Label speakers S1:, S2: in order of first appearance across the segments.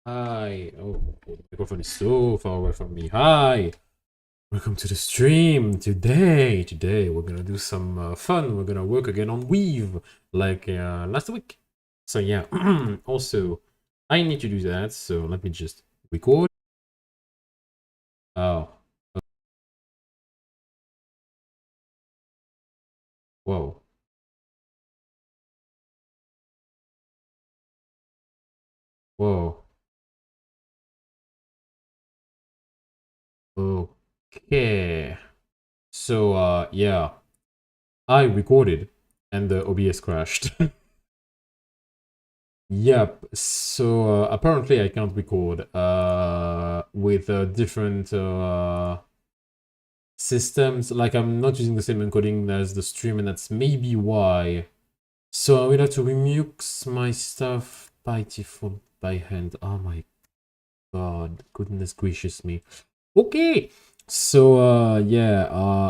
S1: Hi. Oh, the microphone is so far away from me. Hi. Welcome to the stream. Today we're gonna do some fun. We're gonna work again on Weave like last week. So yeah. Also, I need to do that. So let me just record. Oh. Whoa. Whoa. Okay. So yeah, I recorded and the OBS crashed. Yep. So apparently I can't record with different systems. Like I'm not using the same encoding as the stream, and that's maybe why. So I will have to remix my stuff by default by hand. Oh my god, goodness gracious me. Okay. So yeah,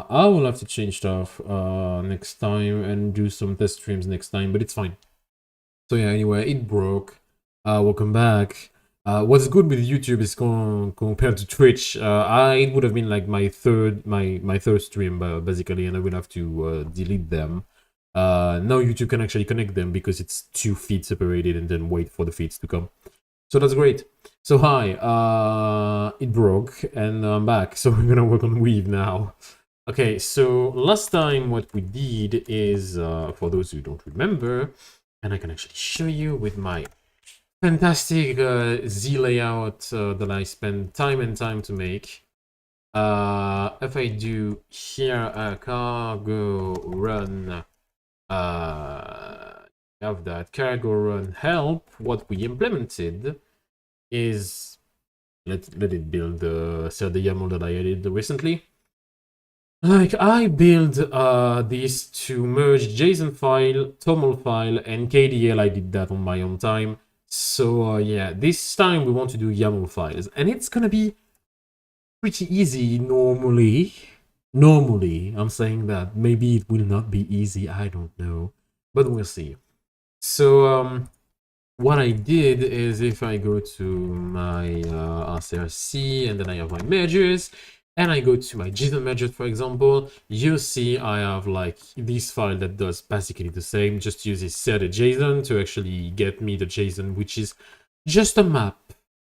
S1: I will have to change stuff next time and do some test streams next time, but it's fine. So yeah, anyway, it broke. Welcome back. What's good with YouTube is compared to Twitch, it would have been like my third stream basically, and I will have to delete them. Now YouTube can actually connect them because it's 2 feeds separated and then wait for the feeds to come. So that's great. So hi, it broke and I'm back. So we're gonna work on Weave now. Okay, so last time what we did is, for those who don't remember, and I can actually show you with my fantastic Z layout that I spend time and time to make. If I do here cargo run, have that cargo run help, what we implemented is, let it build the YAML that I added recently. Like, I build this to merge JSON file, TOML file, and KDL. I did that on my own time. So yeah, this time we want to do YAML files, and it's gonna be pretty easy normally. Normally, I'm saying that. Maybe it will not be easy, I don't know, but we'll see. So what I did is, if I go to my RCRC and then I have my measures, and I go to my JSON measures, for example, you'll see I have like this file that does basically the same, just uses set.json to actually get me the JSON, which is just a map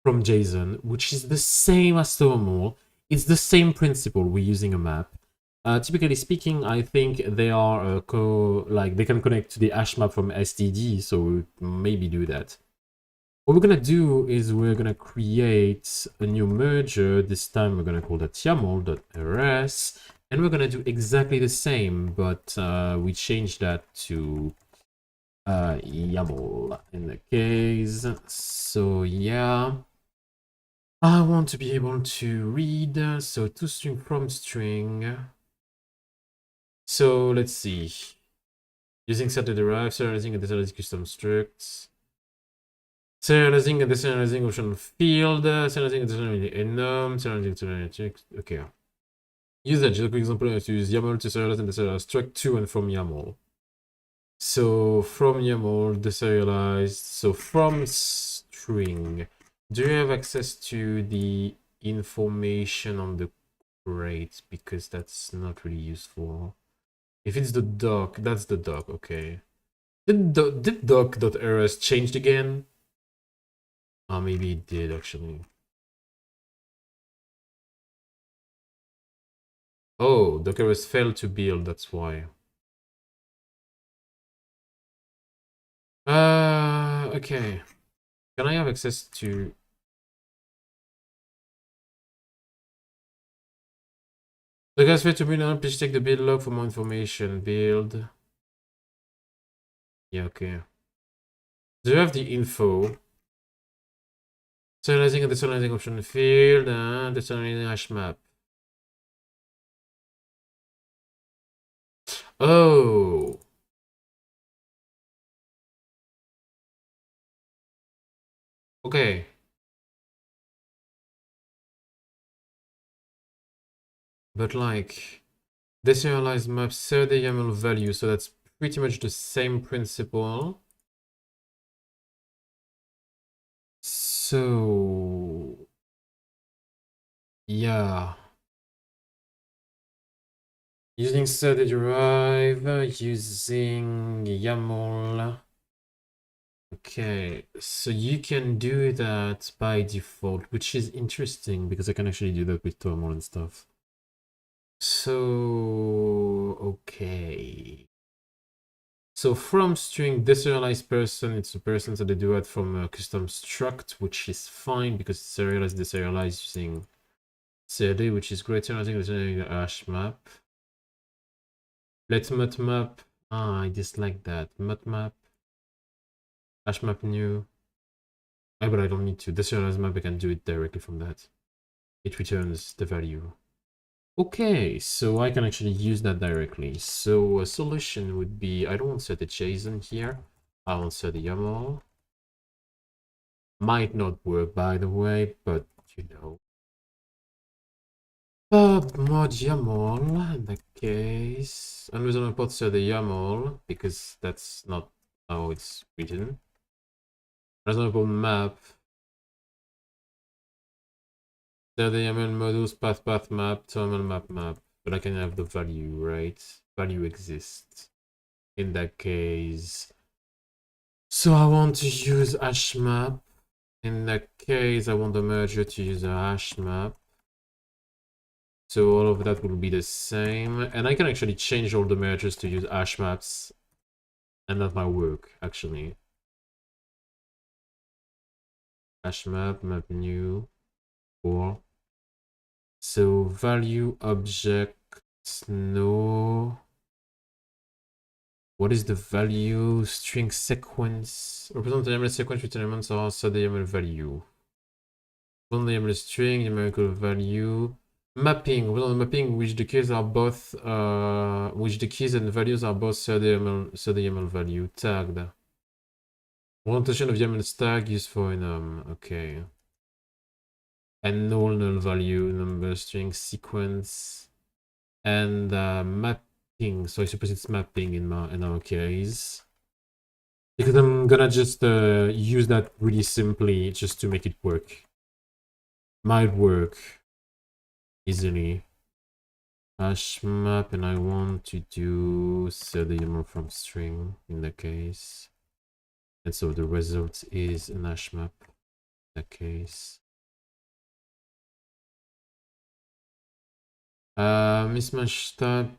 S1: from JSON, which is the same as TOML. It's the same principle, we're using a map. Typically speaking, I think they are like they can connect to the hash map from STD, so we'll maybe do that. What we're gonna do is we're gonna create a new merger. This time we're gonna call that YAML.rs, and we're gonna do exactly the same, but we change that to YAML in the case. So yeah, I want to be able to read, so toString from string. So let's see. Using set to derive, serializing and deserializing custom structs. Serializing and deserializing optional field. Serializing and deserializing enum. Serializing. Okay. Use that. Just a quick example is to use YAML to serialize and deserialize struct to and from YAML. So from YAML, deserialized. So from string. Do you have access to the information on the crate? Because that's not really useful. If it's the doc, that's the doc, okay. Did doc.rs changed again? Maybe it did actually. Oh, doc.rs failed to build, that's why. Okay. Can I have access to... The guys failed to build on, please check the build log for more information. Build. Yeah, okay. Do you have the info? Serializing and deserializing option field, and deserializing hash map. Oh. Okay. But like, deserialized map, set the YAML value, so that's pretty much the same principle. So yeah, using study drive, using YAML. Okay, so you can do that by default, which is interesting because I can actually do that with Thermal and stuff. So, okay. So from string deserialized person, it's a person that they do it from a custom struct, which is fine because it's serialized, deserialized using CRD, which is great. I think it's a hash map. Let's mut map. Ah, I dislike that. Mut map. Hash map new. Ah, but I don't need to. Deserialized map, I can do it directly from that. It returns the value. Okay, so I can actually use that directly. So a solution would be, I don't want to set a JSON here. I want to set a YAML. Might not work, by the way, but you know. Mod YAML in that case. And we're gonna put set the YAML because that's not how it's written. For example, map. Set the YAML modules path map, terminal map. But I can have the value, right? Value exists in that case. So I want to use hash map. In that case, I want the merger to use a hash map. So all of that will be the same. And I can actually change all the mergers to use hash maps. And that might work, actually. Hash map, map new, or so value object no. What is the value? String sequence. Represent the YAML sequence with elements are set the YAML value. Represent the YAML string, numerical value. Mapping. Represent the mapping which the keys are both which the keys and values are both set the YAML value. Tagged. Representation of YAML tag used for enum. Okay. And null value, number string sequence. And mapping. So I suppose it's mapping in our case. Because I'm gonna just use that really simply just to make it work. Might work easily. Hash map, and I want to do set the YAML from string in that case. And so the result is an hash map in that case. Mismatch type.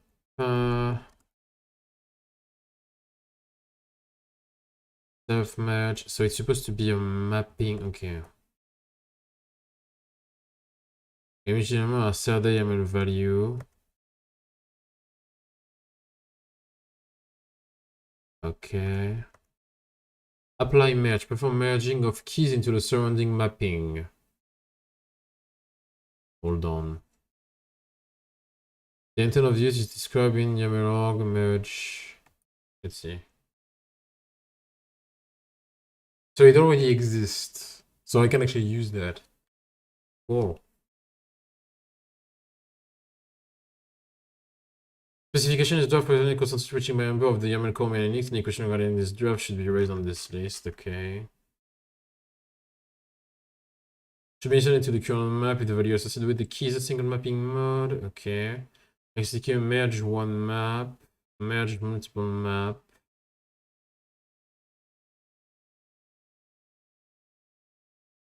S1: Self merge. So it's supposed to be a mapping. Okay. Image YAML a set the YAML value. Okay. Apply merge. Perform merging of keys into the surrounding mapping. Hold on. The intent of use is described in YAML org merge. Let's see. So it already exists. So I can actually use that. Cool. Specification is draft presenting constant switching member of the YAML core mechanics. Any question regarding this draft should be raised on this list. Okay. Should be inserted into the current map with the value associated with the keys, a single mapping mode. Okay. Execute merge one map, merge multiple map.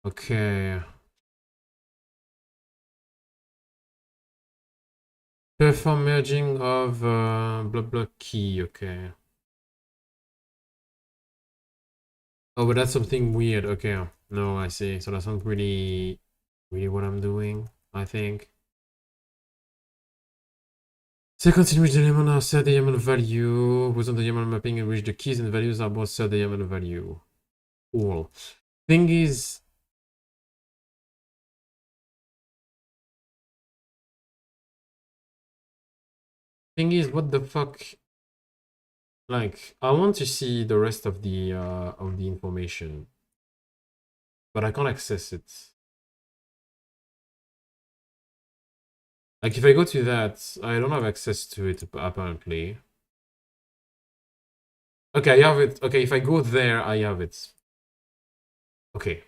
S1: Okay. Perform merging of blah blah key. Okay. Oh, but that's something weird. Okay. No, I see. So that's not really what I'm doing, I think. Sequence in which the element are set the YAML value. Within the YAML mapping in which the keys and values are both set the YAML value. Cool. Thing is, what the fuck? Like, I want to see the rest of the information, but I can't access it. Like, if I go to that, I don't have access to it apparently. Okay, I have it. Okay, if I go there, I have it. Okay.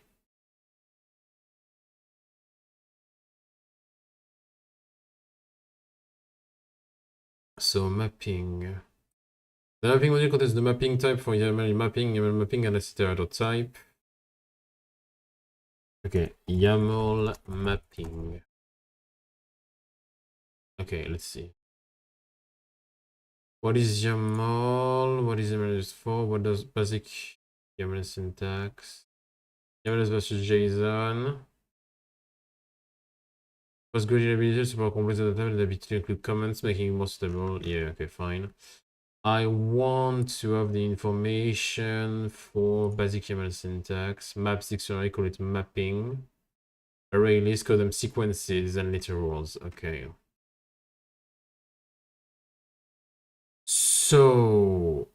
S1: So mapping. The mapping module contains the mapping type for YAML mapping, and etc. type. Okay, YAML mapping. Okay, let's see. What is YAML? What is YAML used for? What does basic YAML syntax? YAML versus JSON. Postgre ability to support complex data and the ability to include comments, making it more stable. Yeah, okay, fine. I want to have the information for basic YAML syntax. Maps dictionary, call it mapping. Array list, call them sequences and literals. Okay. So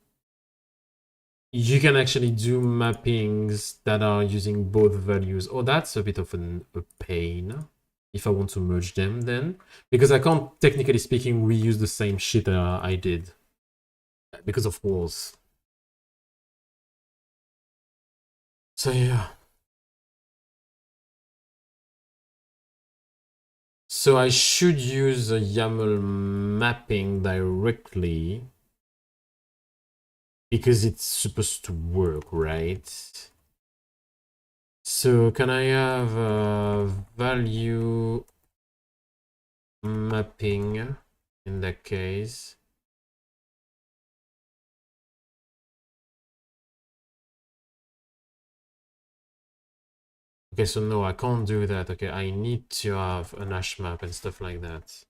S1: you can actually do mappings that are using both values. Oh, that's a bit of a pain if I want to merge them then. Because I can't, technically speaking, reuse the same shit I did. Because of walls. So yeah. So I should use a YAML mapping directly because it's supposed to work, right? So can I have a value mapping in that case? Okay, so no, I can't do that. Okay, I need to have an hash map and stuff like that.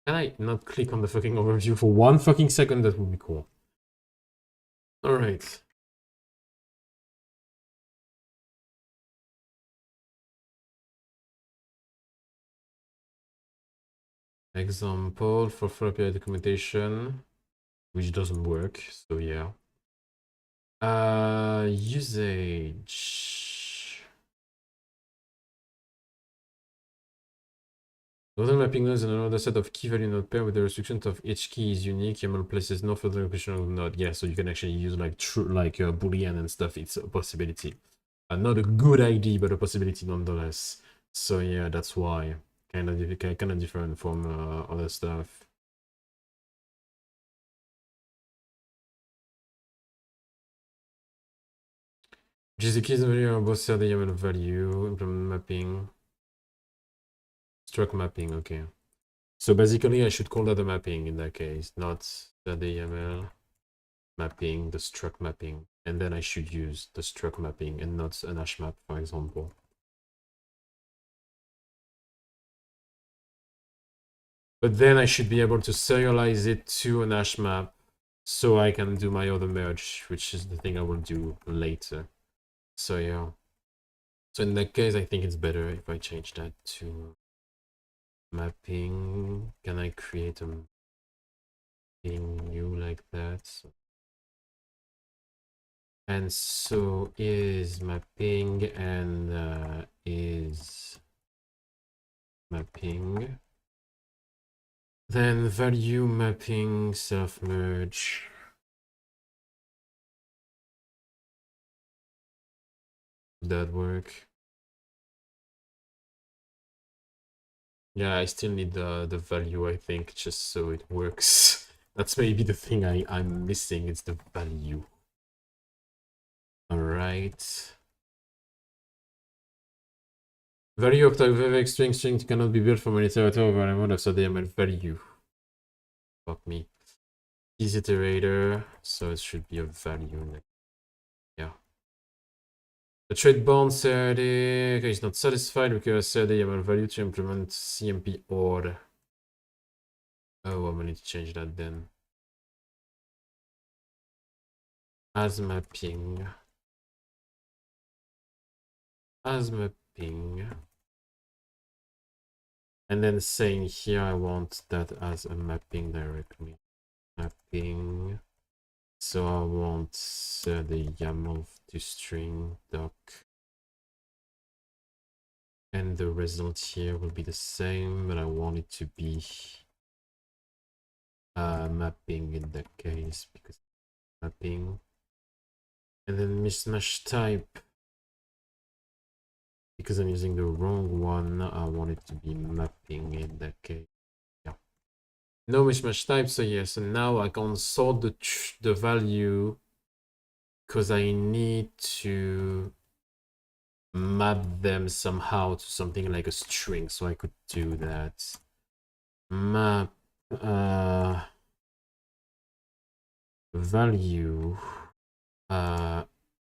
S1: Can I not click on the fucking overview for 1 fucking second? That would be cool. All right. Example for full API documentation, which doesn't work. So yeah. Usage. Total mapping nodes and another set of key value node pair with the restriction of each key is unique. YAML places no further location of node. Yeah, so you can actually use like true Boolean and stuff. It's a possibility. Not a good idea, but a possibility nonetheless. So yeah, that's why kind of different from other stuff. Which is the keys value of both set the YAML value, implement mapping, struct mapping. Okay. So basically, I should call that a mapping in that case, not the YAML mapping, the struct mapping, and then I should use the struct mapping and not an hash map, for example. But then I should be able to serialize it to an hash map so I can do my other merge, which is the thing I will do later. So yeah. So in that case, I think it's better if I change that to mapping. Can I create a thing new like that? And so is mapping and is mapping. Then value mapping self-merge. That work? Yeah, I still need the value, I think, just so it works. That's maybe the thing I'm missing, it's the value. Alright. Value octave string cannot be built from an iterator over a mode of SDML value. Fuck me. Is iterator, so it should be a value. Yeah. The trade bound CRD is not satisfied because CRD YAML value to implement CMP order. Oh, I'm gonna need to change that then. As mapping. As mapping. And then saying here I want that as a mapping directly. Mapping. So I want the YAML to string doc. And the result here will be the same, but I want it to be mapping in that case because mapping. And then mismatch type. Because I'm using the wrong one, I want it to be mapping in that case. Yeah. No mismatch type, so yes, and now I can sort the value because I need to map them somehow to something like a string, so I could do that. Map value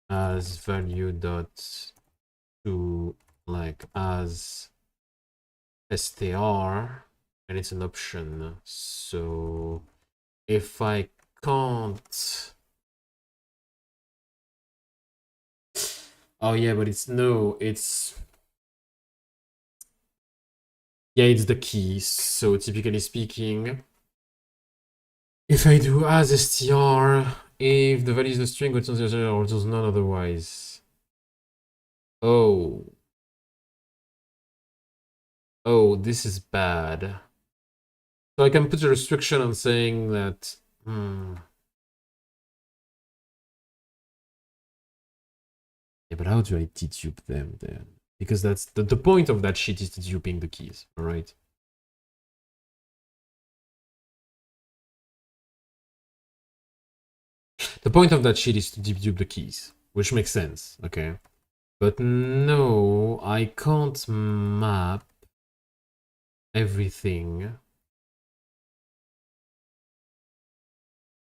S1: as value dot to like as str, and it's an option. So if I can't, oh yeah, but it's no, it's yeah, it's the keys. So typically speaking, if I do as str, if the value is a string, or does none otherwise. Oh. Oh, this is bad. So I can put a restriction on saying that. Yeah, but how do I dedupe them then? Because that's the point of that sheet is deduping the keys, all right? The point of that sheet is to dedupe the keys, which makes sense, okay? But no, I can't map everything.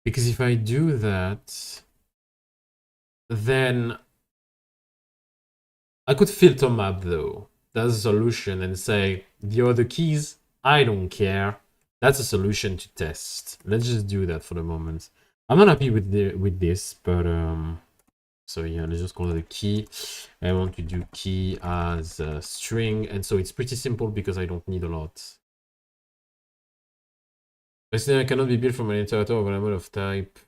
S1: Because if I do that, then I could filter map though. That's a solution, and say the other keys, I don't care. That's a solution to test. Let's just do that for the moment. I'm not happy with this, but so yeah, let's just call it a key. I want to do key as a string, and so it's pretty simple because I don't need a lot. I cannot be built from an iterator of an element of type.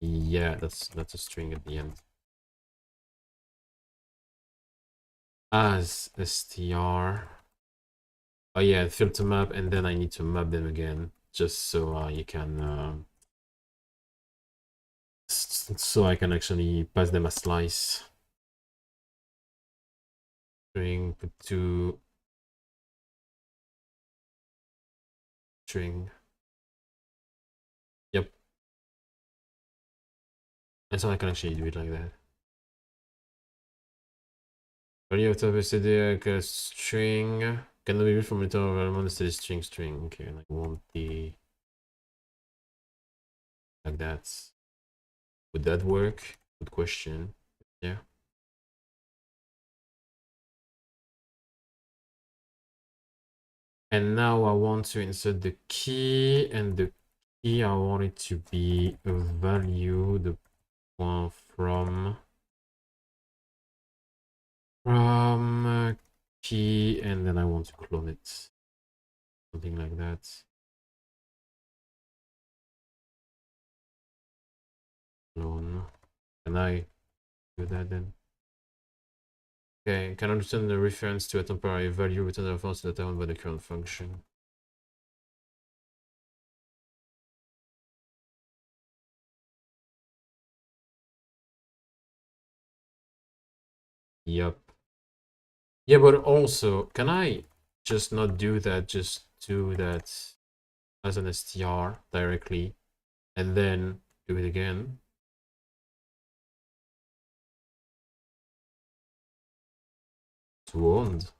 S1: Yeah, that's a string at the end. As str. Oh yeah, filter map, and then I need to map them again, just so you can, so I can actually pass them a slice. String to string. Yep. And so I can actually do it like that. Value of type std like a string cannot be read from internal element instead string. Okay, and I want the like that. Would that work? Good question. Yeah. And now I want to insert the key, and the key I want it to be a value, the point from key, and then I want to clone it. Something like that. Clone. Can I do that then? Okay, can understand the reference to a temporary value return a reference determined by the current function. Yep. Yeah, but also, can I just not do that, just do that as an str directly, and then do it again? It's owned.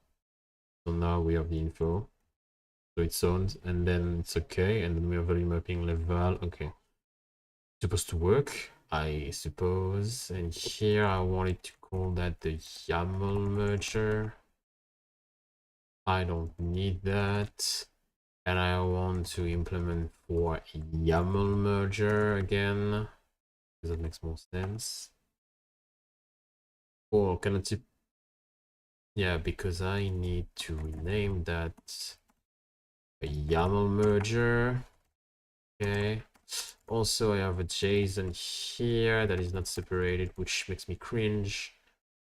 S1: So now we have the info. So it's owned, and then it's okay, and then we have value mapping level. Okay. Supposed to work, I suppose. And here I wanted to call that the YAML merger. I don't need that. And I want to implement for YAML merger again, because that makes more sense. Or can I tip? Yeah, because I need to rename that a YAML merger. Okay. Also, I have a JSON here that is not separated, which makes me cringe.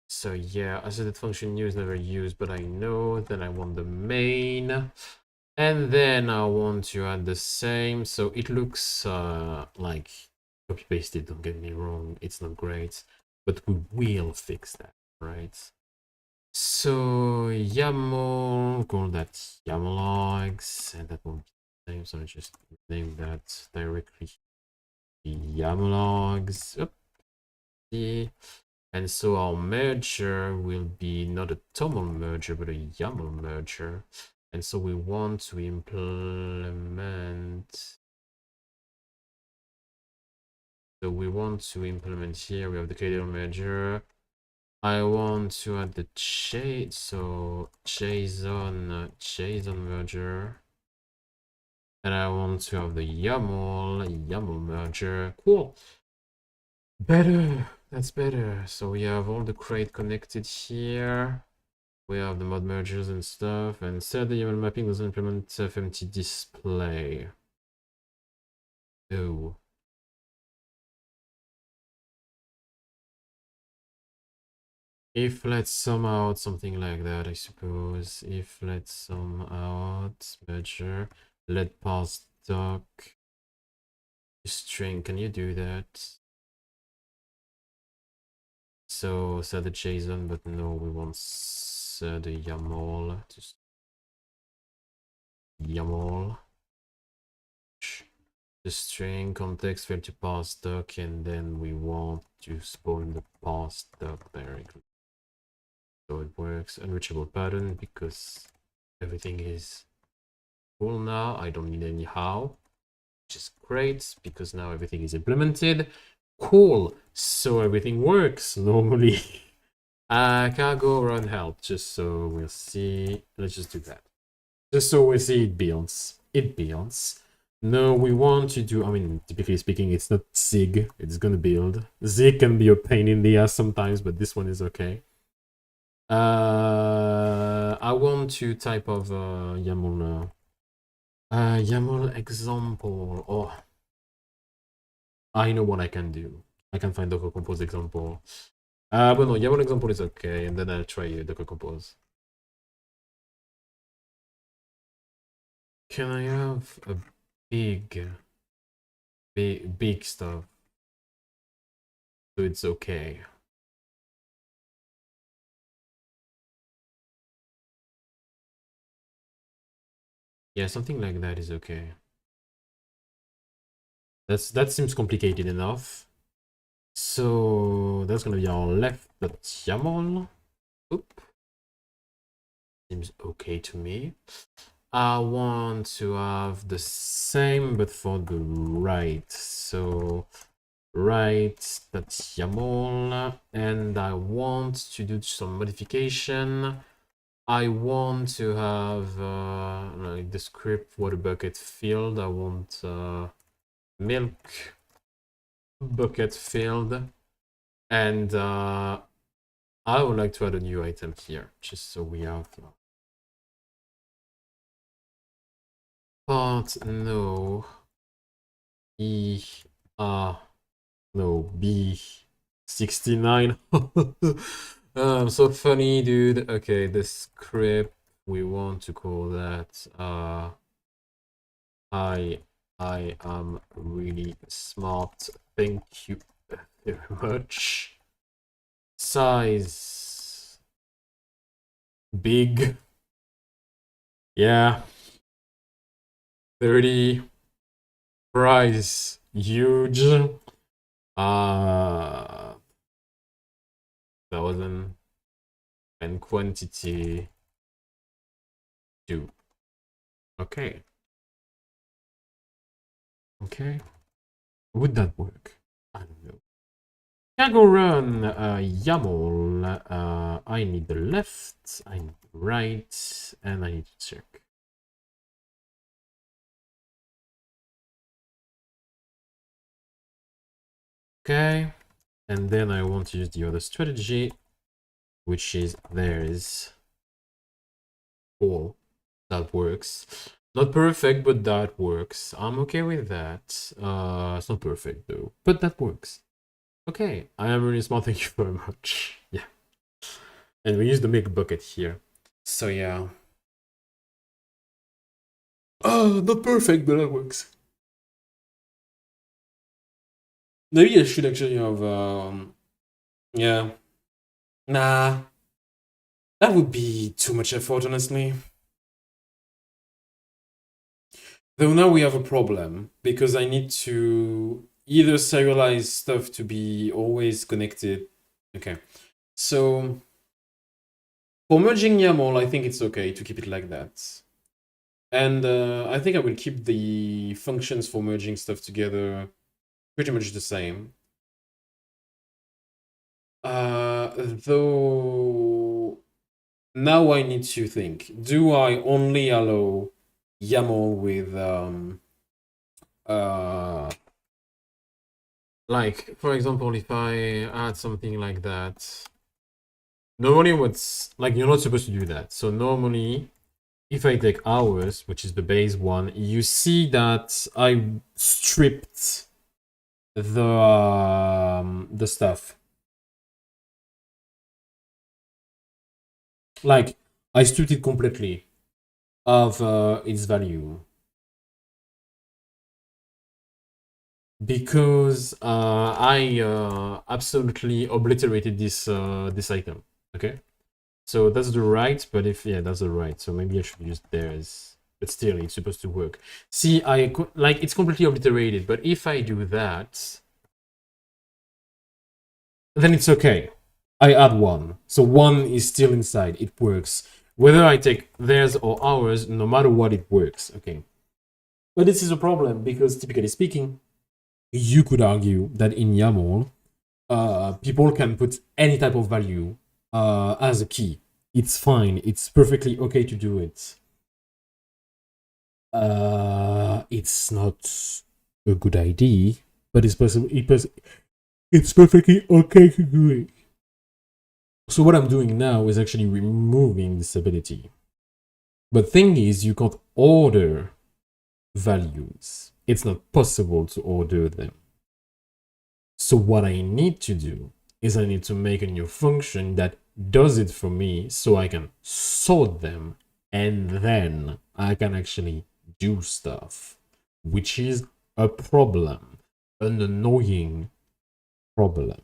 S1: So yeah, asserted function new is never used, but I know. Then I want the main. And then I want to add the same. So it looks like copy-pasted, don't get me wrong. It's not great, but we will fix that, right? So YAML, call that YAML logs, and that won't be the same, so I just name that directly YAML logs. Oopsie. And so our merger will be not a TOML merger, but a YAML merger. And so we want to implement. So we want to implement here. We have the KDL merger. I want to add the JSON merger, and I want to have the YAML merger. Cool. Better. That's better. So we have all the crate connected here. We have the mod mergers and stuff, and instead the YAML mapping doesn't implement FMT display. Oh. If let's sum out something like that, I suppose. If let's sum out merger, let parse doc string. Can you do that? So set the JSON, but no, we want the YAML. Just YAML. The string context failed to parse doc, and then we want to spawn the parse doc directly. So it works. Unreachable pattern because everything is cool now. I don't need any how, which is great because now everything is implemented. Cool. So everything works normally. Cargo run help, just so we'll see. Let's just do that. Just so we see it builds. It builds. No, we want to do, I mean, typically speaking, it's not Zig. It's gonna build. Zig can be a pain in the ass sometimes, but this one is okay. I want to type of YAML YAML example. Oh, I know what I can do. I can find Docker Compose example. But no, YAML example is okay, and then I'll try Docker Compose. Can I have a big stuff? So it's okay. Yeah, something like that is okay. That seems complicated enough. So that's gonna be our left.yaml. Oop. Seems okay to me. I want to have the same but for the right. So right.yaml, and I want to do some modification. I want to have like the script water bucket field. I want milk bucket field, and I would like to add a new item here, just so we have part no no B69. So funny, dude. Okay, the script we want to call that I am really smart. Thank you very much. Size big. Yeah. 30. Price huge. 1,000. And quantity 2. Okay. Okay. Would that work? I don't know. Cargo run YAML. I need the left, I need the right, and I need to check. Okay. And then I want to use the other strategy, which is theirs. Cool. That works. Not perfect, but that works. I'm okay with that. It's not perfect though, but that works. Okay, I am really smart. Thank you very much. Yeah. And we use the milk bucket here. So yeah. Not perfect, but that works. Maybe I should actually have yeah. Nah. That would be too much effort, honestly. Though now we have a problem, because I need to either serialize stuff to be always connected. Okay, so for merging YAML, I think it's okay to keep it like that. And I think I will keep the functions for merging stuff together pretty much the same. Though now I need to think, do I only allow YAML with like, for example, if I add something like that, normally what's like, you're not supposed to do that. So normally if I take hours, which is the base one, you see that I stripped the stuff. Like, I stripped it completely of its value. Because I absolutely obliterated this item. Okay, so that's the right, but if yeah, that's the right. So maybe I should use theirs, but still, it's supposed to work. See, like it's completely obliterated, but if I do that, then it's okay. I add one, so one is still inside. It works whether I take theirs or ours. No matter what, it works. Okay, but this is a problem because typically speaking, you could argue that in YAML, people can put any type of value as a key. It's fine. It's perfectly okay to do it. It's not a good idea, but it's possible. It's perfectly okay to do it. So what I'm doing now is actually removing this ability. But thing is, you can't order values. It's not possible to order them. So what I need to do is I need to make a new function that does it for me so I can sort them and then I can actually do stuff, which is a problem, an annoying problem.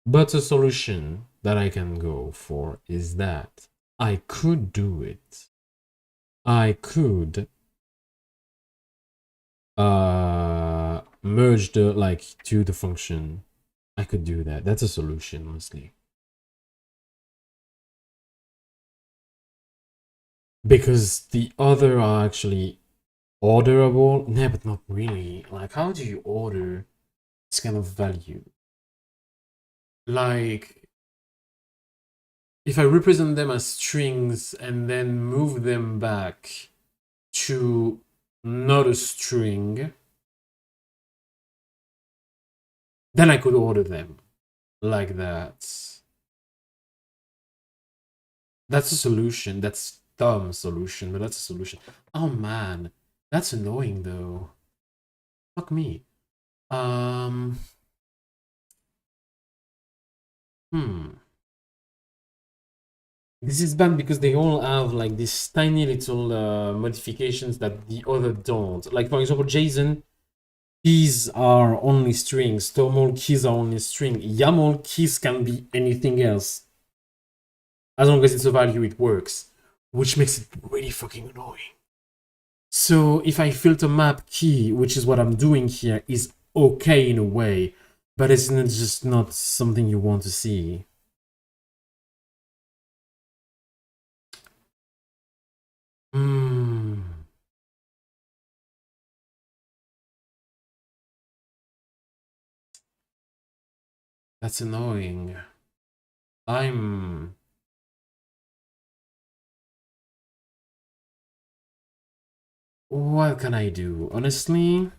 S1: But a solution that I can go for is that I could do it. I could merge the like to the function. I could do that. That's a solution, honestly. Because the other are actually orderable. Nah, but not really. Like, how do you order this kind of value? Like, if I represent them as strings and then move them back to not a string, then I could order them like that. That's a solution. That's dumb solution, but that's a solution. Oh man, that's annoying though. Fuck me. This is bad because they all have like these tiny little modifications that the other don't. Like for example, JSON keys are only strings. Thermal keys are only string. YAML keys can be anything else. As long as it's a value, it works. Which makes it really fucking annoying. So if I filter map key, which is what I'm doing here, is okay in a way, but it's just not something you want to see. That's annoying. What can I do? Honestly?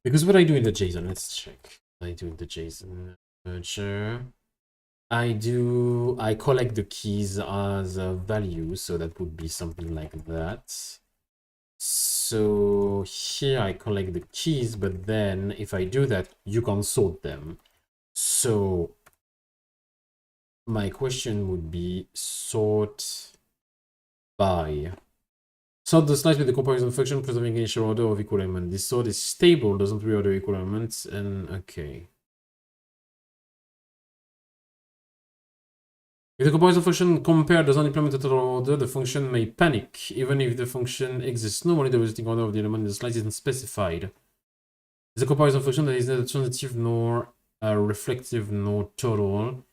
S1: Because what I do in the JSON, let's check. I do in the JSON merger. I collect the keys as a value, so that would be something like that. So here I collect the keys, but then if I do that, you can sort them. So my question would be sort by. Sort the slice with the comparison function, preserving initial order of equal element. This sort is stable, doesn't reorder equal elements, and okay. If the comparison function compare does not implement the total order, the function may panic. Even if the function exists normally, the resulting order of the element in the slice isn't specified. It's a comparison function that is neither transitive nor reflective nor total.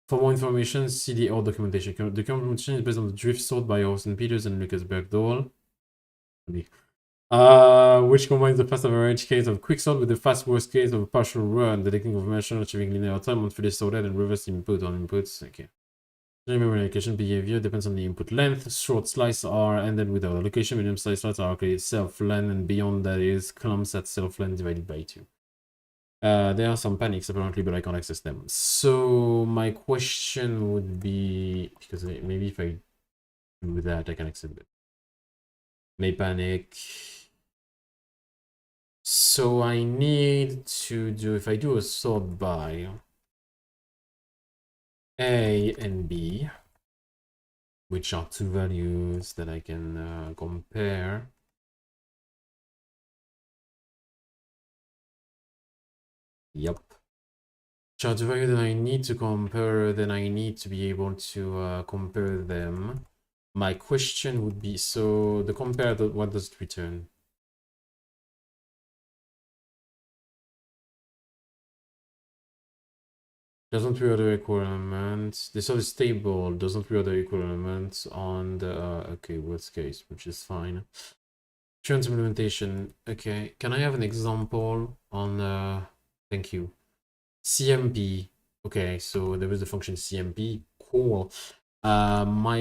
S1: For more information, see the old documentation. The documentation is based on the drift sort by Orson Peters and Lucas Bergdahl, which combines the fast average case of quicksort with the fast worst case of a partial run, detecting information, achieving linear time on fully sorted and reverse input on inputs. Okay. Memory allocation behavior depends on the input length. Short slices are ended without allocation. Medium size slices are allocated self-len, and beyond that is clumps at self-len divided by 2. There are some panics apparently, but I can't access them. So my question would be, because maybe if I do that, I can access it. May panic. So I need to do, if I do a sort by A and B, which are two values that I can compare. Yep. Which are two values that I need to compare, then I need to be able to compare them. My question would be, so the compare, what does it return? Doesn't reorder equal elements. This sort is stable, doesn't reorder equal elements on the, okay, worst case, which is fine. Current implementation, okay. Can I have an example on, thank you. CMP, okay, so there is the function CMP, cool. My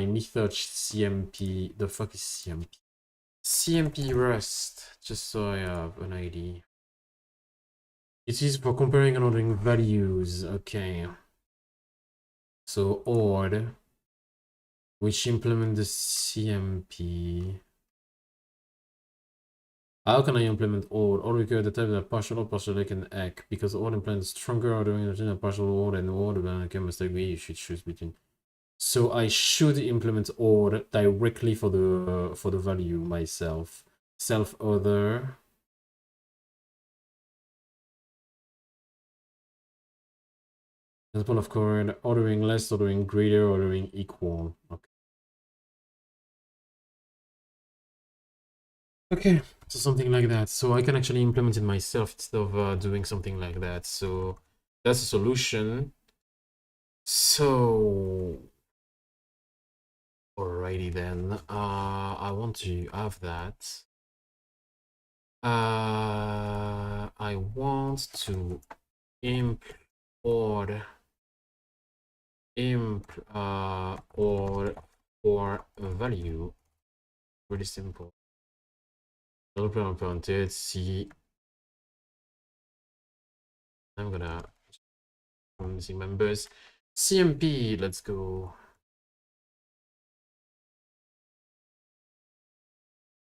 S1: method CMP, the fuck is CMP? CMP rest, just so I have an idea. It is for comparing and ordering values, okay. So ORD, which implement the CMP. How can I implement ORD? ORD requires the type that partial or partial like an EC, because ORD implements stronger ordering than partial ORD and ORD, but I must agree you should choose between. So I should implement ORD directly for the value myself. Self order. Example of code, ordering less, ordering greater, ordering equal. Okay. Okay, so something like that. So I can actually implement it myself instead of doing something like that. So that's a solution. So alrighty then. I want to have that. I want to import or for a value. Really simple. Implemented. See, I'm gonna missing members. CMP. Let's go.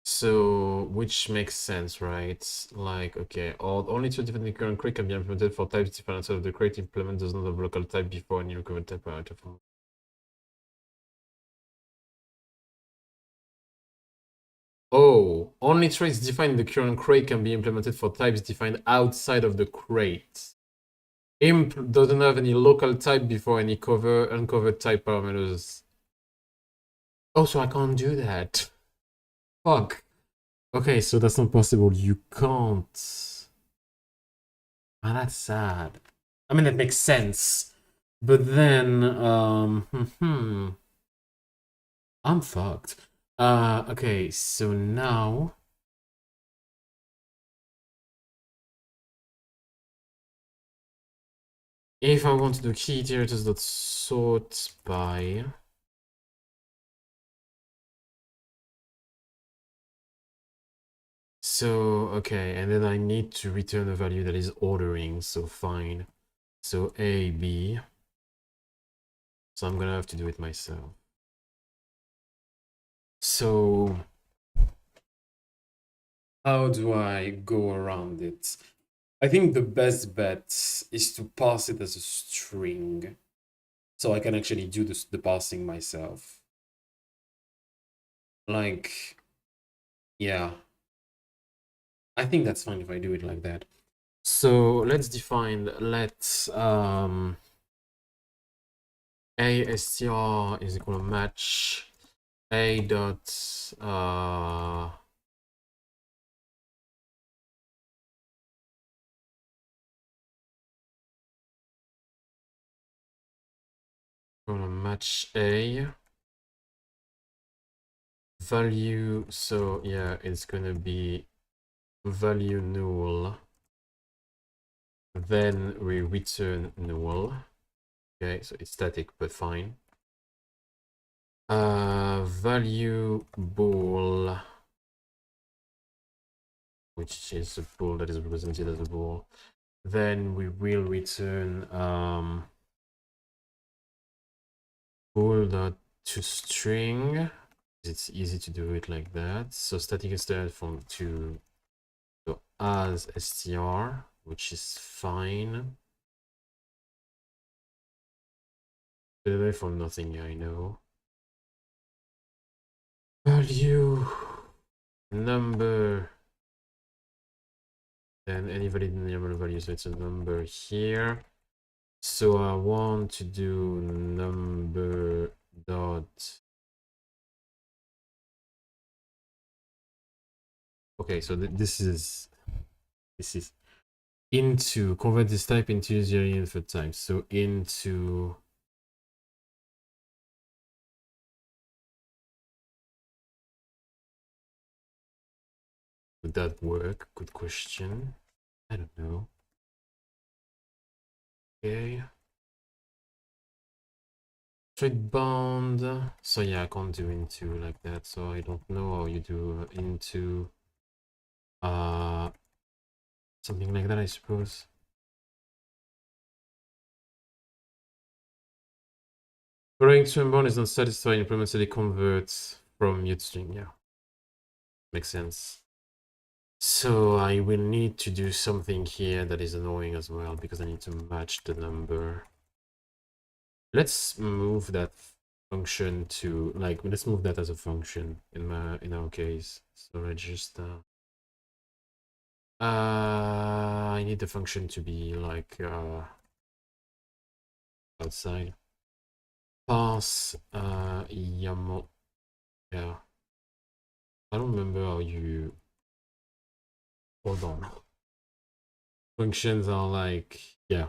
S1: So, which makes sense, right? Like, okay, only two different current crate can be implemented for types different outside of the crate. Implement does not have local type before any recurrent type parameter. Oh, only traits defined in the current crate can be implemented for types defined outside of the crate. Imp doesn't have any local type before any uncovered type parameters. Oh, so I can't do that. Fuck. Okay, so that's not possible. You can't. Ah, that's sad. I mean, that makes sense. But then, I'm fucked. Okay, so now... If I want to do key iterators that sort by... So, okay, and then I need to return a value that is ordering, so fine. So A, B. So I'm gonna have to do it myself. So how do I go around it? I think the best bet is to pass it as a string. So I can actually do the parsing myself. Like, yeah, I think that's fine if I do it like that. So let's define, let's a str is equal to match a dot gonna match a value. So yeah, it's gonna be value null. Then we return null. Okay, so it's static but fine. Value bool, which is a bool that is represented as a bool. Then we will return bool dot to string. It's easy to do it like that. So static instead from to so as str, which is fine. Away from nothing, yeah, I know. Value number, then any valid number value, so it's a number here. So I want to do number dot. Okay, so this is into, convert this type into usually infinite type. So into would that work? Good question. I don't know. Okay. Straight bound. So yeah, I can't do into like that. So I don't know how you do into something like that, I suppose. Following to unbound is not satisfied, implements it converts from mute string. Yeah, makes sense. So I will need to do something here that is annoying as well because I need to match the number. Let's move that function to like, let's move that as a function in our case. So I just I need the function to be like outside. Pass YAML. Yeah. I don't remember how you, hold on. Functions are like, yeah.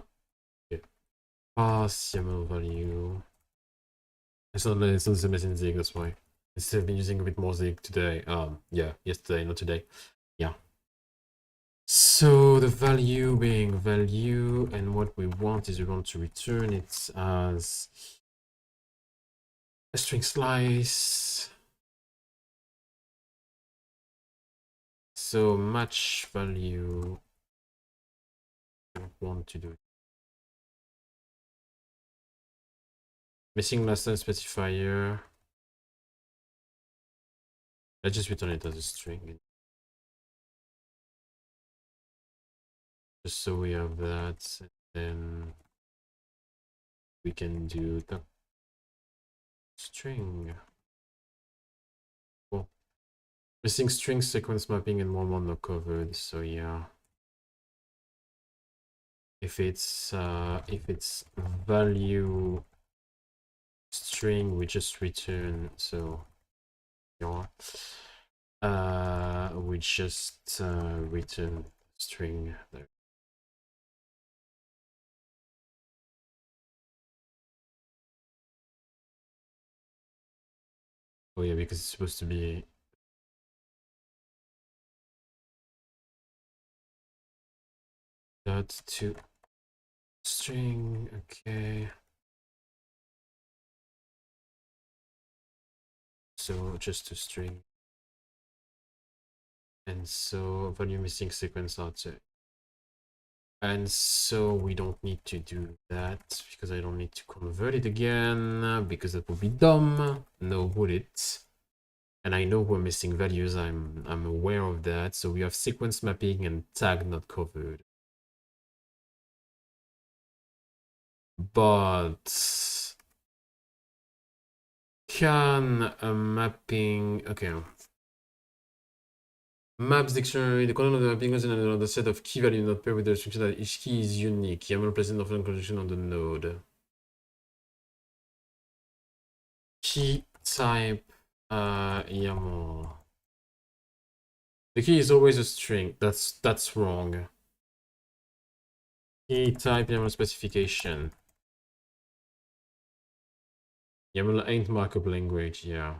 S1: Okay. Pass YAML value. It's not the same as in Zig, that's why. I've been using a bit more Zig today. Yeah, yesterday, not today. Yeah. So the value being value, and what we want is we want to return it as a string slice. So match value. I don't want to do it. Missing last time specifier. Let's just return it as a string. Just so we have that, and then we can do the string. Cool. Missing string sequence mapping and one not covered. So yeah, if it's value string, we just return. So yeah, we just return string there. Oh yeah, because it's supposed to be dot to string. Okay. So just to string. And so value missing sequence outside. And so we don't need to do that because I don't need to convert it again because that would be dumb. No, would it? And I know we're missing values. I'm aware of that. So we have sequence mapping and tag not covered. But can mapping. Okay. Maps dictionary. The content of the mapping is another set of key value not paired with the restriction that each key is unique. YAML present offline condition on the node. Key type YAML. The key is always a string. That's wrong. Key type YAML specification. YAML ain't markup language, yeah.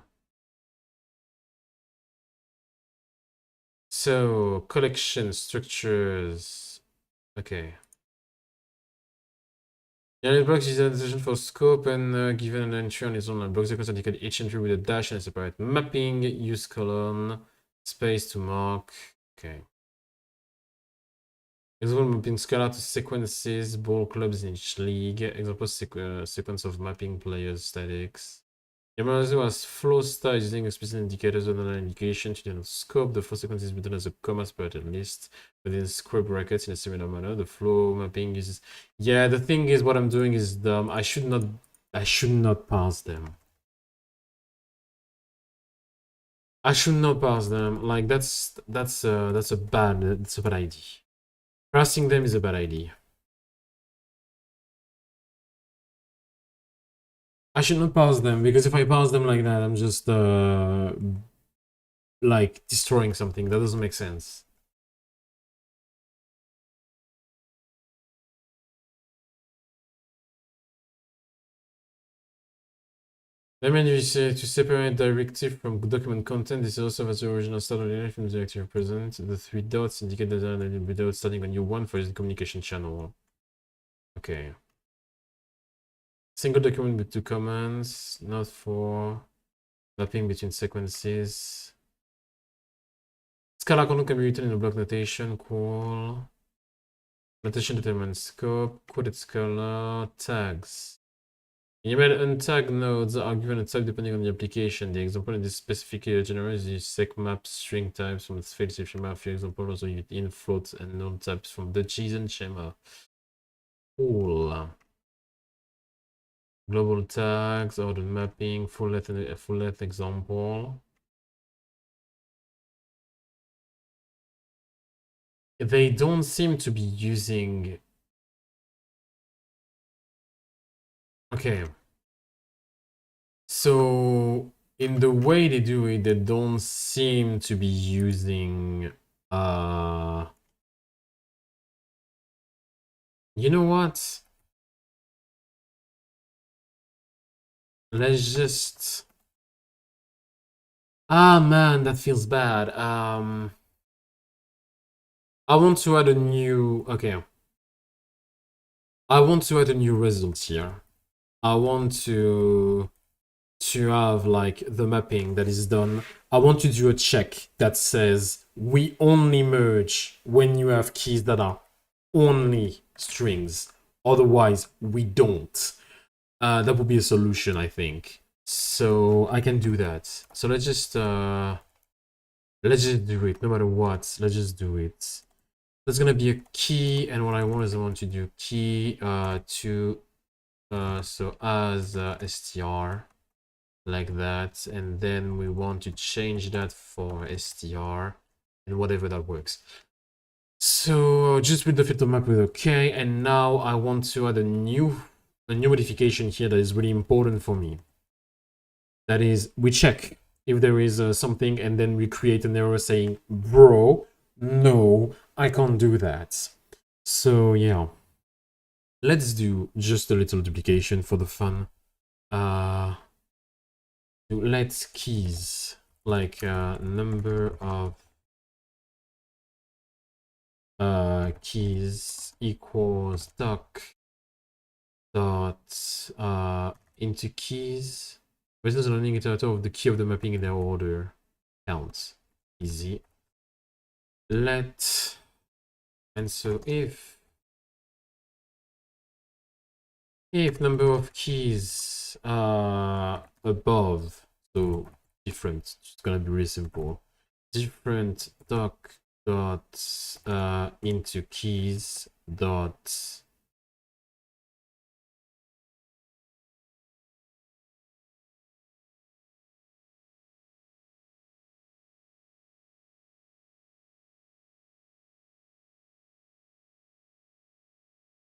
S1: So collection structures. Okay. Yeah, blocks is a decision for scope and given an entry on its own blocks, because indicate each entry with a dash and a separate mapping. Use colon space to mark. Okay. Example mapping scalar to sequences, ball clubs in each league. Example sequence of mapping players statics. YAML has flow style using explicit indicators on an indication to the scope. The flow sequence is written as a comma separated list within square brackets in a similar manner. The flow mapping uses. Yeah, the thing is, what I'm doing is dumb. I should not parse them. I should not parse them. Like that's a bad idea. Parsing them is a bad idea. I should not parse them, because if I parse them like that, I'm just like destroying something. That doesn't make sense. I mean, if you to separate directive from document content, this is also as the original start of the from the directive present. The three dots indicate that there will be dots starting a new one for the communication channel. Okay. Single document with two commands, not for mapping between sequences. Scalar content can be written in a block notation. Cool. Notation determines scope. Coded scalar tags. YAML untag nodes are given a type depending on the application. The example in this specific generates is sec map string types from the failsafe schema. For example, also use in float and node types from the JSON schema. Cool. Global tags, ordered mapping, full length example. They don't seem to be using. Okay. So in the way they do it, they don't seem to be using you know what? Let's just. Ah man, that feels bad. I want to add a new. Okay. I want to add a new result here. I want to have like the mapping that is done. I want to do a check that says we only merge when you have keys that are only strings. Otherwise, we don't. That would be a solution, I think. So I can do that. So let's just do it. No matter what, let's just do it. There's gonna be a key, and what I want is I want to do key to so as str like that, and then we want to change that for str and whatever that works. So just with the filter map with OK, and now I want to add a new modification here that is really important for me. That is, we check if there is something, and then we create an error saying, bro, no, I can't do that. So yeah, let's do just a little duplication for the fun. Let keys, like number of keys equals doc dot into keys. Versus the learning iterator of the key of the mapping in their order counts. Easy. Let, and so if number of keys above, so different, it's gonna be really simple. Different doc dot into keys dot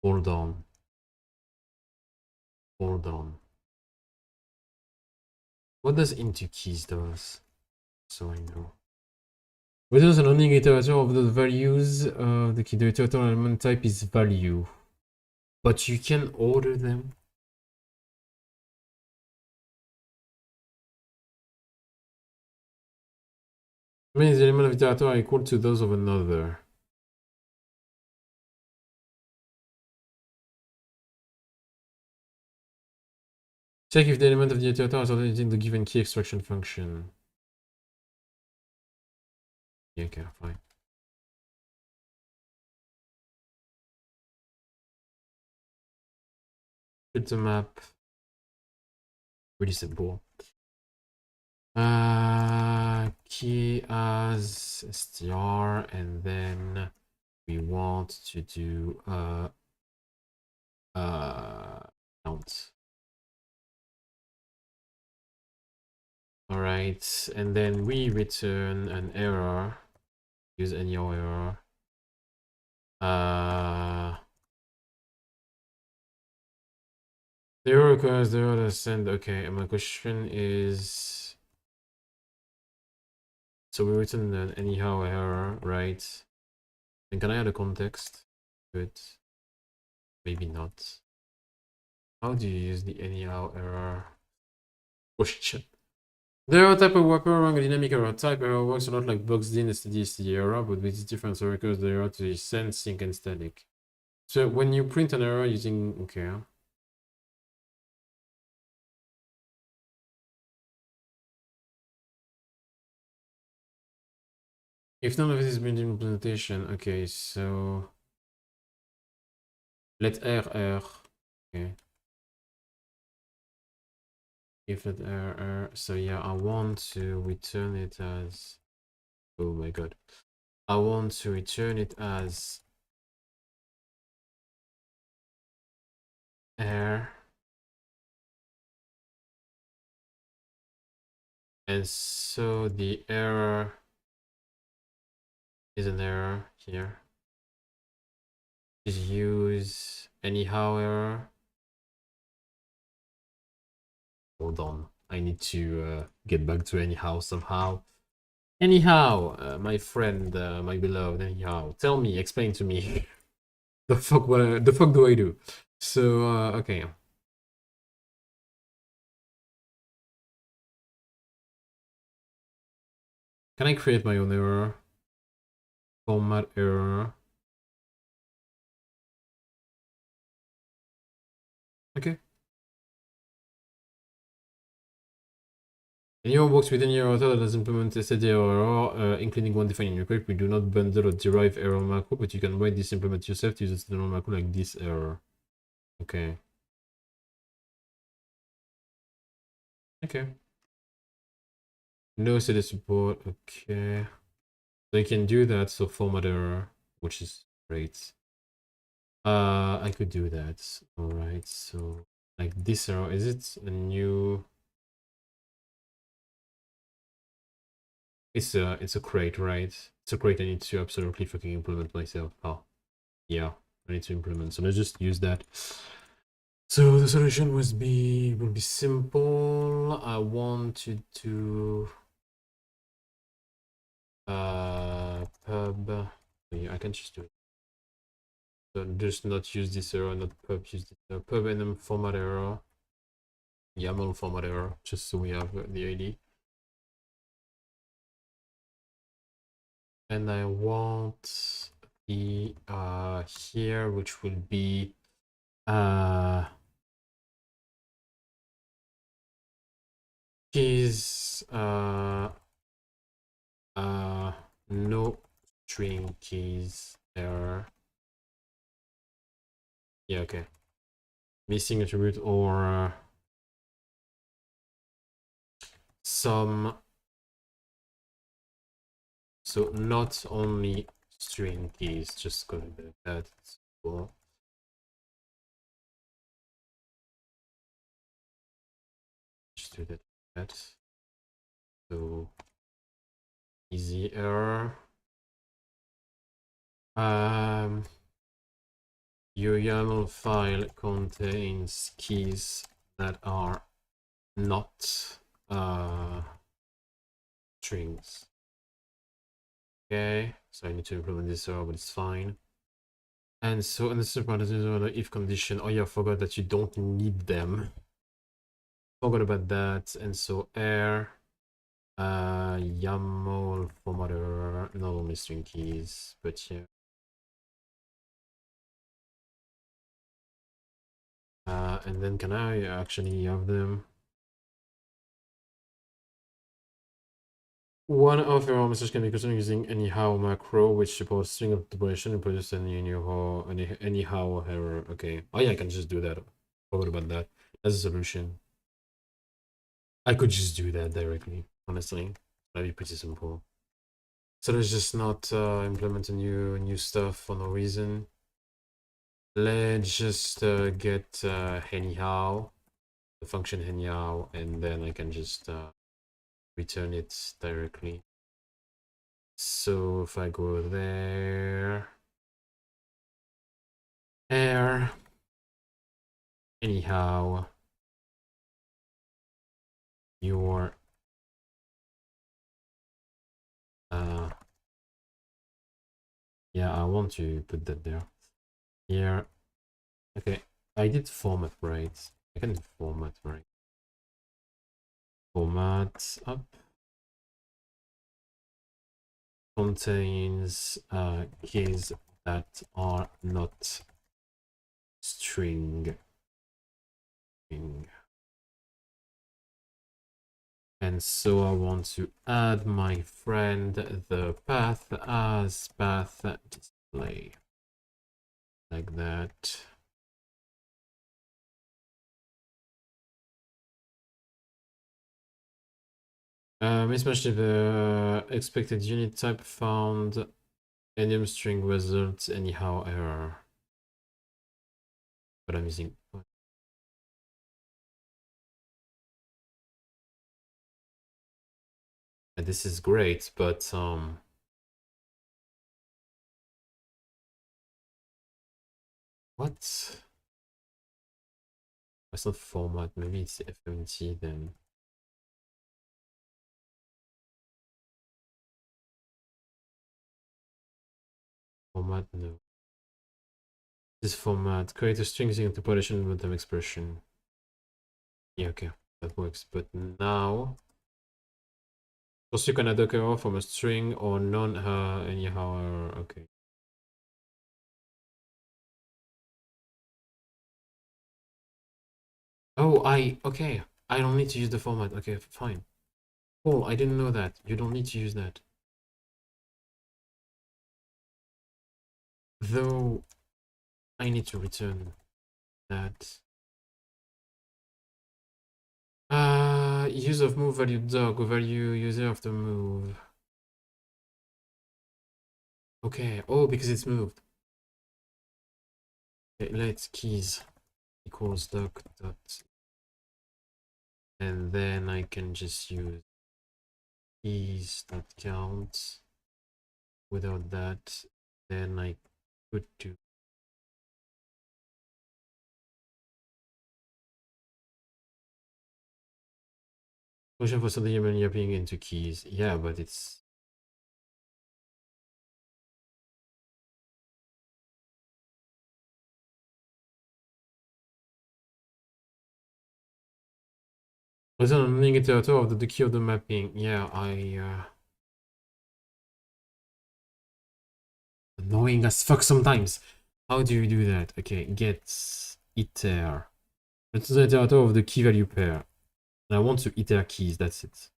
S1: Hold on. Hold on. What does into keys does? So I know. Returns an only iterator of the values of the key. The iterator element type is value. But you can order them. Means the element of iterator are equal to those of another. Check if the element of the iterator is already in the given key extraction function. Yeah, okay, fine. Filter map. Really simple. Key as str, and then we want to do count. All right, and then we return an error. Use any error. The error occurs, the error to send. Okay, and my question is, so we return an anyhow error, right? And can I add a context to it? Maybe not. How do you use the anyhow error? Question. The error type of workaround, a dynamic error type. Error works a lot like boxed in STD error, but with different so because the error to send, sync, and static. So when you print an error using okay. If none of this is been implementation, okay, so let R. Okay. If let R, so yeah, I want to return it as, oh my god. I want to return it as R. And so the error is an error here. Just use anyhow error. Hold on, I need to get back to anyhow somehow. Anyhow, my friend, my beloved, anyhow, tell me, explain to me. The fuck do I do? So okay. Can I create my own error? Format error. Okay. In your works within your author that has implemented STD error, including one defined in your code. We do not bundle or derive error macro, but you can write this implement yourself to use a standard macro like this error. Okay. Okay. No CD support. Okay. So you can do that. So format error, which is great. I could do that. All right. So like this error, is it a new? It's a crate, right? It's a crate I need to absolutely fucking implement myself. Oh, yeah, I need to implement. So let's just use that. So the solution will be simple. I want to do pub. Yeah, I can just do it. So just not use this error, not pub, use this error. Pub and then format error. YAML format error, just so we have the ID. And I want the here, which will be keys no string keys error. Yeah, okay. Missing attribute or some. So not only string keys, just gonna do that. Cool. Just do that. So easy error. your YAML file contains keys that are not strings. Okay, so I need to implement this error, but it's fine. And so, and this is about the if condition. Oh yeah, I forgot that you don't need them. Forgot about that. And so air YAML formatter, not only string keys, but yeah. And then can I actually have them? One of your messages can be constructed using anyhow macro, which supports string interpolation and produces anyhow error. Okay. Oh yeah, I can just do that. Forgot about that. That's a solution. I could just do that directly, honestly. That'd be pretty simple. So let's just not implement a new stuff for no reason. Let's just get anyhow, the function anyhow, and then I can just return it directly. So if I go there, air, anyhow, your yeah, I want to put that there. Here, okay, I did format right. I can do format right. Format up contains keys that are not string. And so I want to add my friend the path as path display, like that. Mismatch the expected unit type found, enum string results anyhow error. But I'm using. And this is great, but what? It's not format. Maybe it's FMT then. Format, no. This format, create a string using interpolation with an expression. Yeah, okay, that works. But now, also you can add error from a string or non anyhow error. Okay. Oh, okay. I don't need to use the format. Okay, fine. Cool, I didn't know that. You don't need to use that. Though, I need to return that. Use of move value dog, value user of the move. Okay, oh, because it's moved. Okay, let keys equals doc dot. And then I can just use keys dot count. Without that, then I could do. Function for something you're mapping into keys. Yeah, but it's. Was an unlink iterator of the key of the mapping. Yeah, annoying as fuck sometimes. How do you do that? Okay, get iter. It's the iterator of the key value pair. And I want to iter keys, that's it.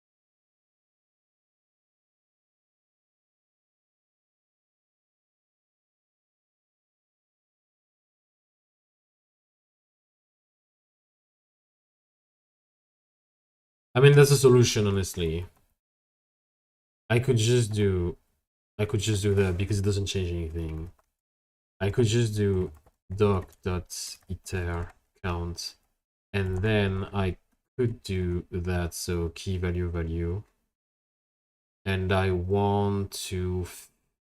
S1: I mean, that's a solution, honestly. I could just do that because it doesn't change anything. I could just do doc.iter count, and then I could do that, so key value, and I want to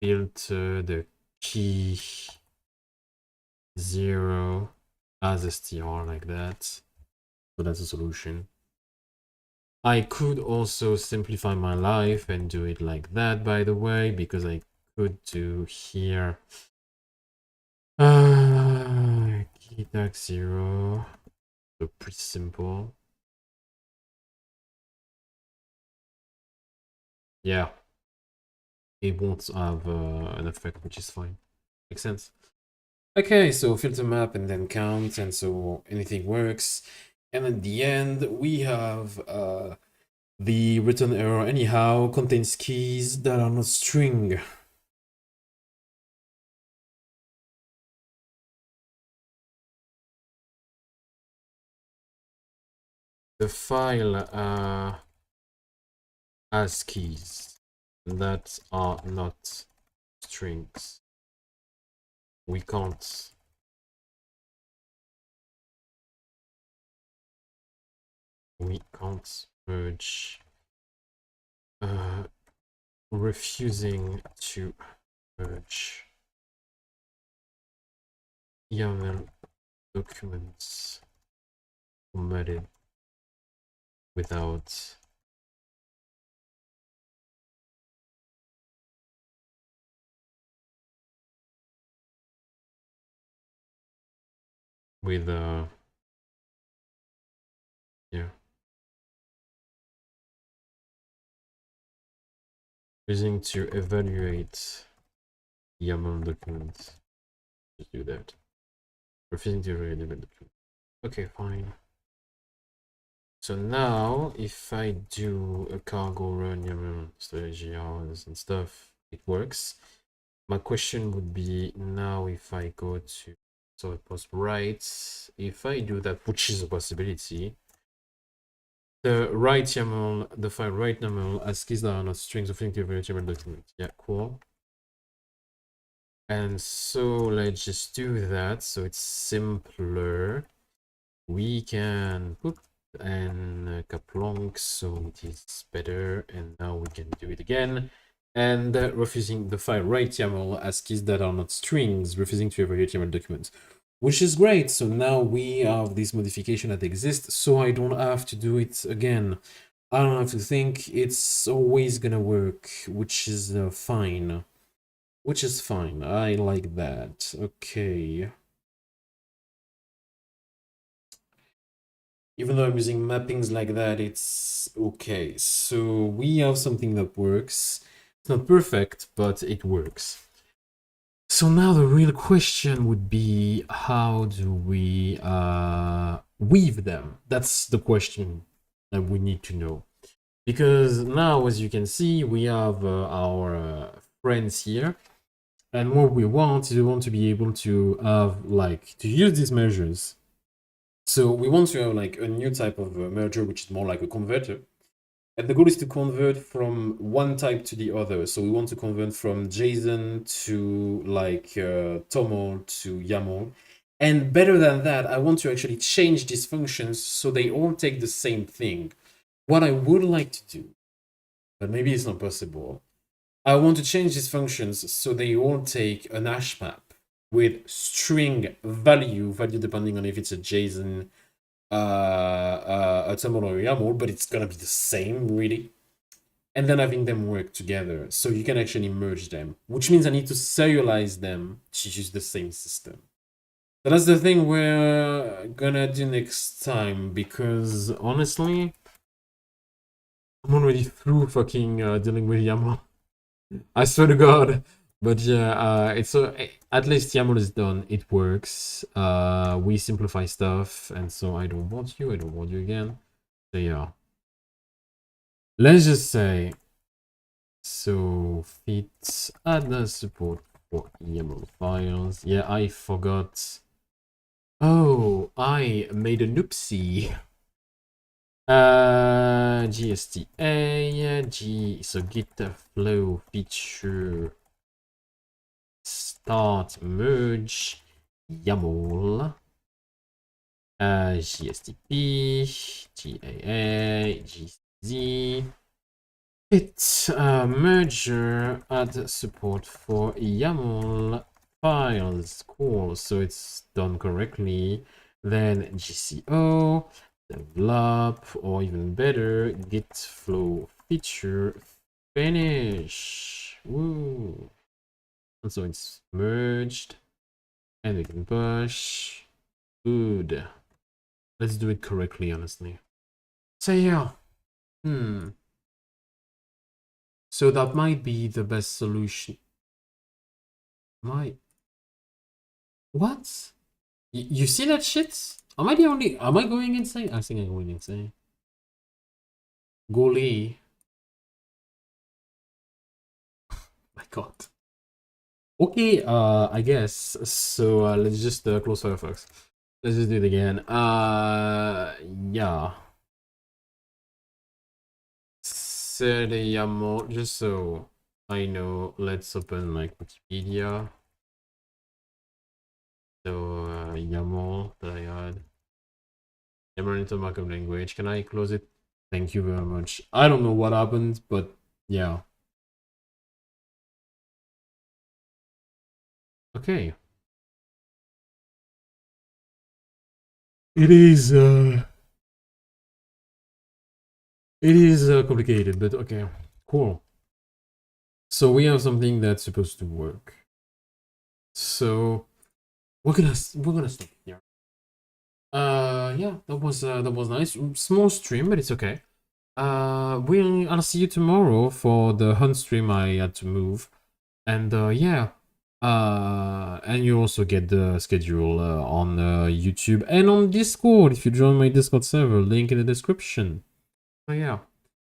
S1: filter the key 0 as str like that. So that's a solution. I could also simplify my life and do it like that, by the way, because I could do here key tag 0. So pretty simple. Yeah, it won't have an effect, which is fine. Makes sense. Okay, so filter map and then count, and so anything works. And at the end, we have the return error anyhow contains keys that are not string. The file has keys that are not strings. We can't merge, refusing to merge YAML documents formatted without yeah, using to evaluate YAML documents. Just do that. Refusing to evaluate YAML documents. Okay, fine. So now, if I do a cargo run YAML strategy hours and stuff, it works. My question would be now if I go to post write, if I do that, which is a possibility, the write YAML, the file write YAML as keys that are not strings of linked YAML document. Yeah, cool. And so let's just do that. So it's simpler. We can put and kaplonk, so it is better. And now we can do it again. And refusing the file write YAML as keys that are not strings, refusing to evaluate YAML documents, which is great. So now we have this modification that exists, so I don't have to do it again. I don't have to think. It's always gonna work, which is fine. Which is fine. I like that. Okay. Even though I'm using mappings like that, it's okay. So we have something that works. It's not perfect, but it works. So now the real question would be, how do we weave them? That's the question that we need to know. Because now, as you can see, we have our friends here. And what we want is we want to be able to have, like, to use these measures. So we want to have like a new type of merger, which is more like a converter. And the goal is to convert from one type to the other. So we want to convert from JSON to like TOML to YAML. And better than that, I want to actually change these functions so they all take the same thing. What I would like to do, but maybe it's not possible, I want to change these functions so they all take an hash map with string value depending on if it's a JSON, a TOML or a YAML, but it's gonna be the same really. And then having them work together so you can actually merge them, which means I need to serialize them to use the same system. So that's the thing we're gonna do next time, because honestly, I'm already through fucking dealing with YAML. I swear to God. But yeah, it's at least YAML is done. It works. We simplify stuff, and so I don't want you again. So yeah. Let's just say, so fit add the support for YAML files. Yeah, I forgot. Oh, I made a noopsie. GSTA, so git flow feature start merge YAML, GSTP, GAA, GZ, fit merger add support for YAML files. Cool, so it's done correctly. Then GCO, develop, or even better, git flow feature finish. Woo. And so it's merged, and we can push. Good. Let's do it correctly, honestly. So yeah. So that might be the best solution. What? You see that shit? Am I the only? Am I going insane? I think I'm going insane. Goalie. My God. Okay, I guess. So let's just close Firefox. Let's just do it again. Yeah. Set a YAML, just so I know, let's open like Wikipedia. So YAML that I had. YAML into markup language. Can I close it? Thank you very much. I don't know what happened, but yeah. Okay. It is complicated, but okay. Cool. So we have something that's supposed to work. So we're gonna stop here. Yeah, that was nice. Small stream, but it's okay. I'll see you tomorrow for the hunt stream I had to move. And yeah. And you also get the schedule on YouTube and on Discord if you join my Discord server, link in the description. So yeah.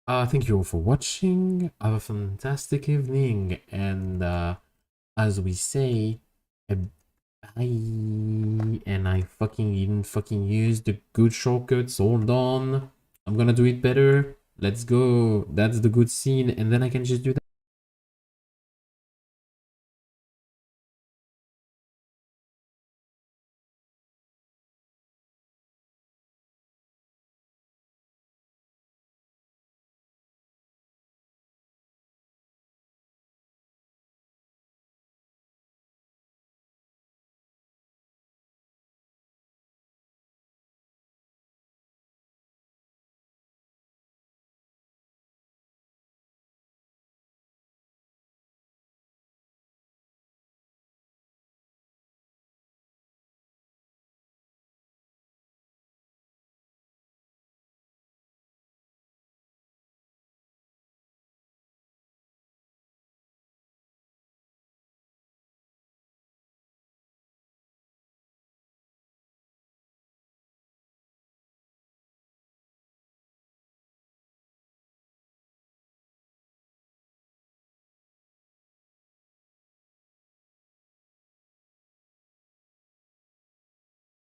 S1: Thank you all for watching. Have a fantastic evening, and as we say, bye. And I didn't fucking use the good shortcuts. Hold on, I'm gonna do it better. Let's go. That's the good scene, and then I can just do that.